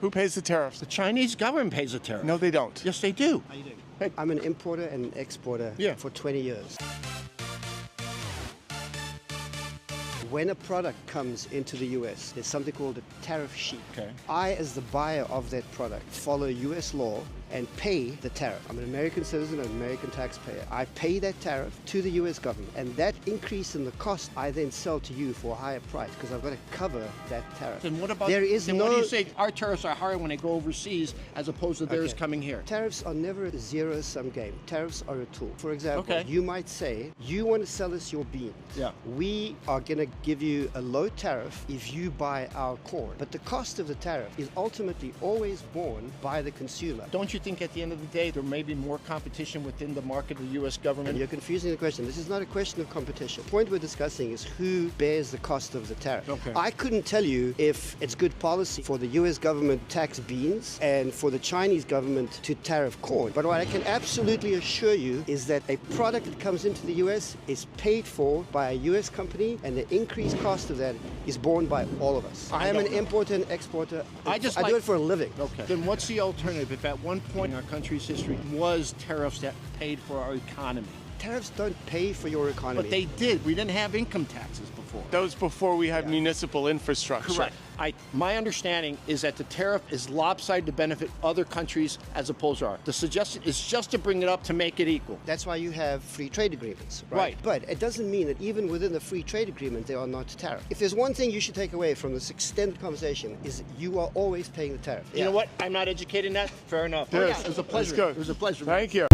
Who pays the tariffs? The Chinese government pays the tariff. No, they don't. Yes, they do. How you doing? Hey. I'm an importer and an exporter Yeah. for 20 years. When a product comes into the US, there's something called a tariff sheet. Okay. I, as the buyer of that product, follow US law and pay the tariff. I'm an American citizen, an American taxpayer. I pay that tariff to the US government, and that increase in the cost, I then sell to you for a higher price because I've got to cover that tariff. Then what about? There is then no. what do you say? Our tariffs are higher when they go overseas as opposed to theirs Okay. coming here. Tariffs are never a zero-sum game. Tariffs are a tool. For example, Okay. you might say, you want to sell us your beans. Yeah. We are going to give you a low tariff if you buy our corn. But the cost of the tariff is ultimately always borne by the consumer. Don't you think at the end of the day there may be more competition within the market of the U.S. government? And you're confusing the question. This is not a question of competition. The point we're discussing is who bears the cost of the tariff. Okay. I couldn't tell you if it's good policy for the US government to tax beans and for the Chinese government to tariff corn. But what I can absolutely assure you is that a product that comes into the US is paid for by a US company, and the increased cost of that is borne by all of us. I am an importer and exporter. I do it for a living. Okay. Then what's the alternative if at one point in our country's history was tariffs that paid for our economy? Tariffs don't pay for your economy. But they did. We didn't have income taxes before. That was before we had municipal infrastructure. Correct. My understanding is that the tariff is lopsided to benefit other countries as opposed to ours. The suggestion is just to bring it up to make it equal. That's why you have free trade agreements, right? Right. But it doesn't mean that even within the free trade agreement, there are not tariffs. If there's one thing you should take away from this extended conversation is you are always paying the tariff. You know what? I'm not educated in that. Fair enough. Yes. It was a pleasure. Let's go. It was a pleasure. Thank you.